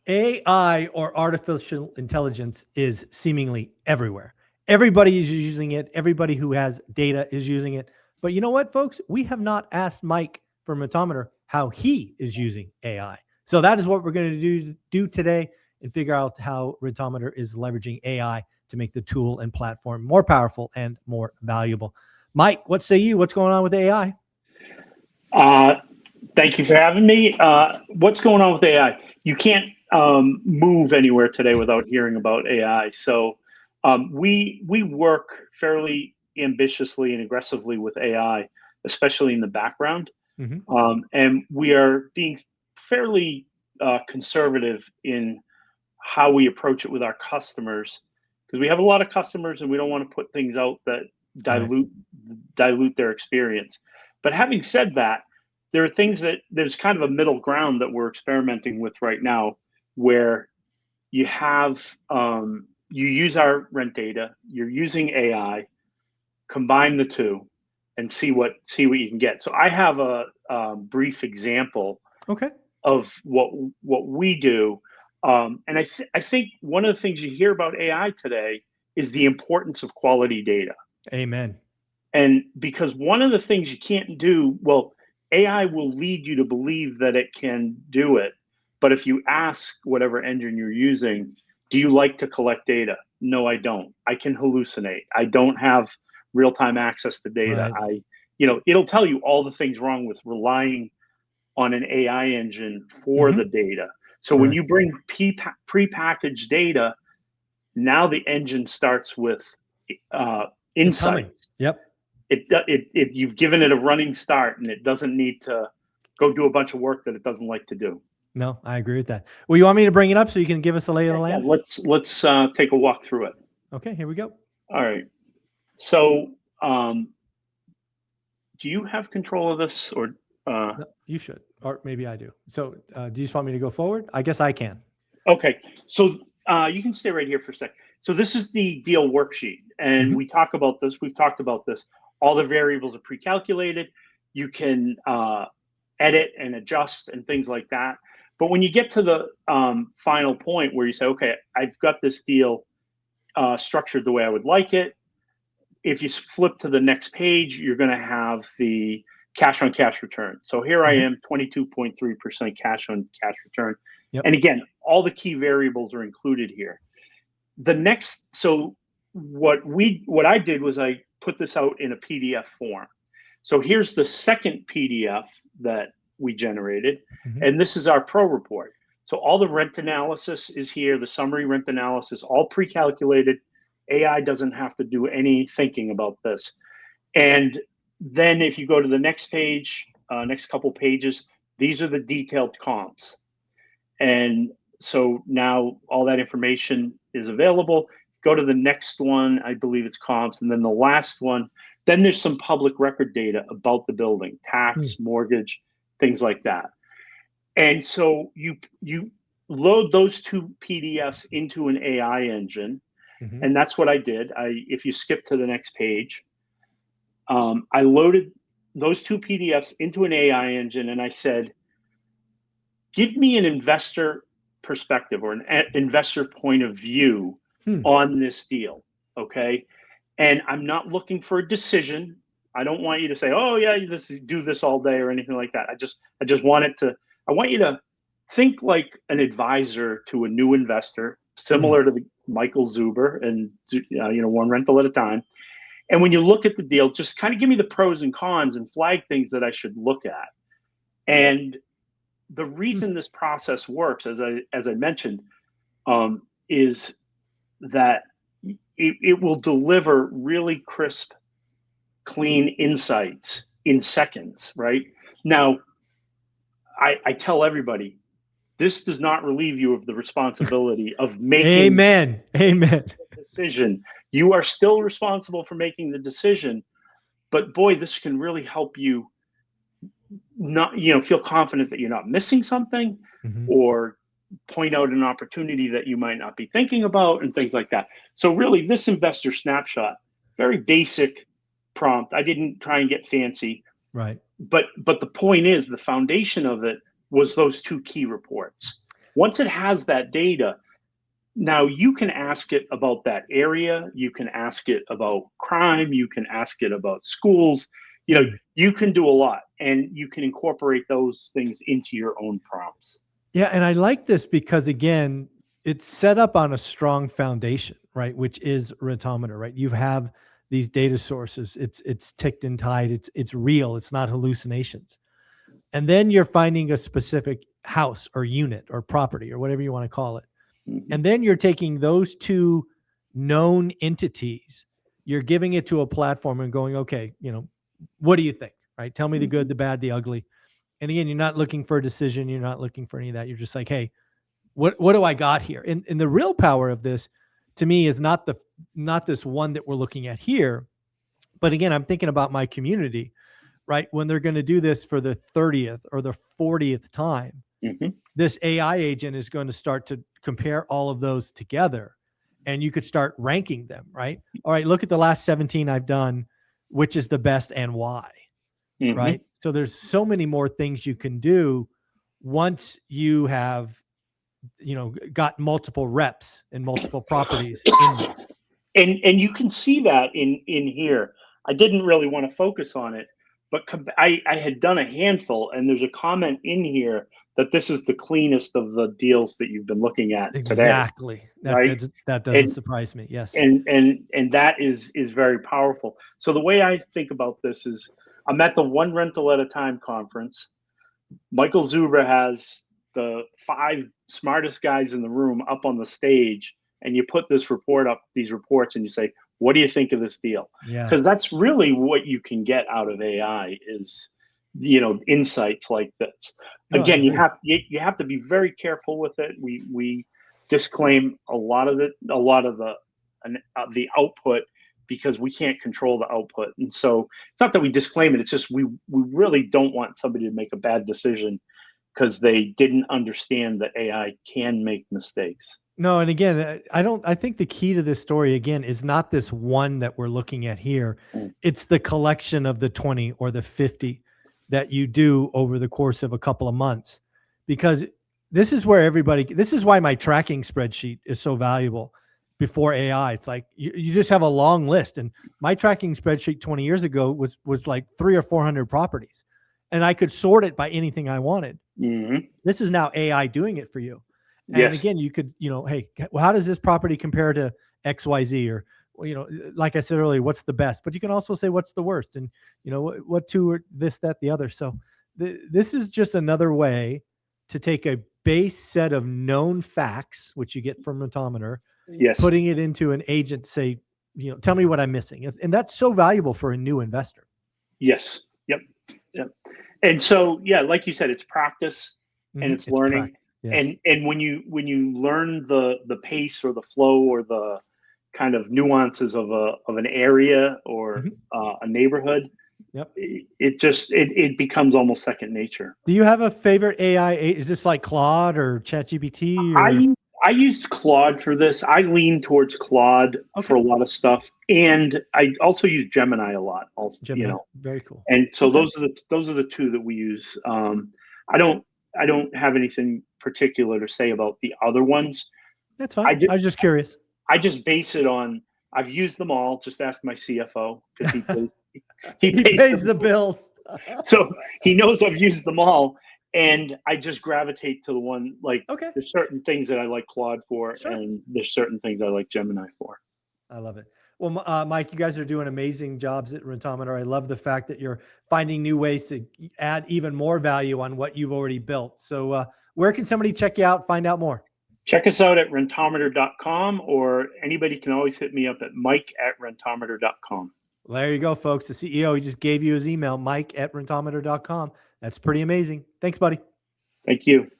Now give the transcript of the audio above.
AI or artificial intelligence is seemingly everywhere. Everybody is using it. Everybody who has data is using it. But you know what, folks? We have not asked Mike from Metometer how he is using AI. So that is what we're going to do today and figure out how Retometer is leveraging AI to make the tool and platform more powerful and more valuable. Mike, what say you? What's going on with AI? Uh, Thank you for having me. What's going on with AI? You can't move anywhere today without hearing about AI. So we work fairly ambitiously and aggressively with AI, especially in the background, Mm-hmm. and we are being fairly conservative in how we approach it with our customers because we have a lot of customers and we don't want to put things out that Right. dilute dilute their experience. But having said that, there are things that there's kind of a middle ground that we're experimenting with right now where you have you use our rent data, you're using AI, combine the two and see what you can get. So I have a brief example Okay. of what we do. And I think one of the things you hear about AI today is the importance of quality data. Amen. And because one of the things you can't do, well, AI will lead you to believe that it can do it. But if you ask whatever engine you're using, do you like to collect data? No, I don't. I can hallucinate. I don't have real-time access to data. Right. It'll tell you all the things wrong with relying on an AI engine for Mm-hmm. the data. So when Correct. you bring prepackaged data, now the engine starts with It's humming. insights. Yep. It you've given it a running start, and it doesn't need to go do a bunch of work that it doesn't like to do. No, I agree with that. Well, you want me to bring it up so you can give us a lay of Yeah, the yeah. land? Let's take a walk through it. Okay, here we go. All right. So, do you have control of this, or No, you should, or maybe I do. So, do you just want me to go forward? I guess I can. okay? So you can stay right here for a sec. So this is the deal worksheet, and Mm-hmm. we talk about this. We've talked about this. All the variables are pre-calculated. You can edit and adjust and things like that. But when you get to the final point where you say, okay, I've got this deal structured the way I would like it. If you flip to the next page, you're going to have the cash on cash return. So here I Mm-hmm. am, 22.3% cash on cash return. Yep. And again, all the key variables are included here. So what I did was I put this out in a PDF form. So here's the second PDF that we generated, Mm-hmm. and this is our pro report. So all the rent analysis is here, the summary rent analysis, all pre-calculated. AI doesn't have to do any thinking about this. And then if you go to the next page, next couple pages, these are the detailed comps. And so now all that information is available. Go to the next one, I believe it's comps, and then the last one. Then there's some public record data about the building, tax, mortgage, things like that. And so you load those two PDFs into an AI engine, Mm-hmm. and that's what I did. If you skip to the next page, I loaded those two PDFs into an AI engine, and I said, give me an investor perspective or an investor point of view Hmm. on this deal. Okay. And I'm not looking for a decision. I don't want you to say, oh yeah, do this all day or anything like that. I want you to think like an advisor to a new investor, Hmm. similar to the Michael Zuber and one rental at a time. And when you look at the deal, just kind of give me the pros and cons and flag things that I should look at. And the Hmm. reason this process works, as I mentioned, is that it will deliver really crisp, clean insights in seconds. Right now, I tell everybody this does not relieve you of the responsibility of making Amen. Amen. the decision. You are still responsible for making the decision, but boy, this can really help you not feel confident that you're not missing something Mm-hmm. or point out an opportunity that you might not be thinking about and things like that. So really this investor snapshot, very basic prompt. I didn't try and get fancy, Right. but the point is the foundation of it was those two key reports. Once it has that data, now you can ask it about that area, you can ask it about crime, you can ask it about schools, you can do a lot, and you can incorporate those things into your own prompts. Yeah, and I like this because, again, it's set up on a strong foundation, right? Which is Retometer, right? You have these data sources. It's ticked and tied. It's real. It's not hallucinations. And then you're finding a specific house or unit or property or whatever you want to call it. Mhm. And then you're taking those two known entities, you're giving it to a platform and going, okay, what do you think? Right? Tell me the good, the bad, the ugly. And again, you're not looking for a decision. You're not looking for any of that. You're just like, hey, what do I got here? And the real power of this, to me, is not this one that we're looking at here. But again, I'm thinking about my community, right? When they're going to do this for the 30th or the 40th time, this AI agent is going to start to compare all of those together, and you could start ranking them, right? All right, look at the last 17 I've done, which is the best and why, right? So there's so many more things you can do once you have, got multiple reps and multiple properties in this. And you can see that in here. I didn't really want to focus on it, but I had done a handful, and there's a comment in here that this is the cleanest of the deals that you've been looking at today. Exactly. Right? That doesn't surprise me. Yes. And that is very powerful. So the way I think about this is, I'm at the One Rental at a Time conference. Michael Zuber has the 5 smartest guys in the room up on the stage, and you put these reports, and you say, what do you think of this deal? Yeah. Because that's really what you can get out of AI is, insights like this. Again, you have to be very careful with it. We disclaim a lot of the output, because we can't control the output. And so it's not that we disclaim it. It's just we really don't want somebody to make a bad decision because they didn't understand that AI can make mistakes. No, and again, I think the key to this story, again, is not this one that we're looking at here. It's the collection of the 20 or the 50 that you do over the course of a couple of months, because this is why my tracking spreadsheet is so valuable before AI. It's like you just have a long list, and my tracking spreadsheet 20 years ago was like 300 or 400 properties, and I could sort it by anything I wanted. This is now AI doing it for you. And again, you could, hey, well, how does this property compare to XYZ? Or, like I said earlier, what's the best? But you can also say what's the worst, and what two are this, that, the other. So this is just another way to take a base set of known facts, which you get from Retometer, putting it into an agent to say, tell me what I'm missing. And that's so valuable for a new investor. Yes. Yep. And so, like you said, it's practice and it's learning. Yes. And when you learn the pace or the flow or the kind of nuances of an area or a neighborhood, it becomes almost second nature. Do you have a favorite AI? Is this like Claude or ChatGPT? I used Claude for this. I lean towards Claude for a lot of stuff, and I also use Gemini a lot. Also, Gemini. Very cool. And so those are the two that we use. I don't have anything particular to say about the other ones. That's fine. I was just curious. I just base it on, I've used them all. Just ask my CFO, because he pays the bills. So he knows I've used them all. And I just gravitate to the one, there's certain things that I like Claude for, and there's certain things I like Gemini for. I love it. Well, Mike, you guys are doing amazing jobs at Retometer. I love the fact that you're finding new ways to add even more value on what you've already built. So where can somebody check you out, find out more? Check us out at rentometer.com, or anybody can always hit me up at mike@rentometer.com. Well, there you go, folks. The CEO, he just gave you his email, mike@rentometer.com. That's pretty amazing. Thanks, buddy. Thank you.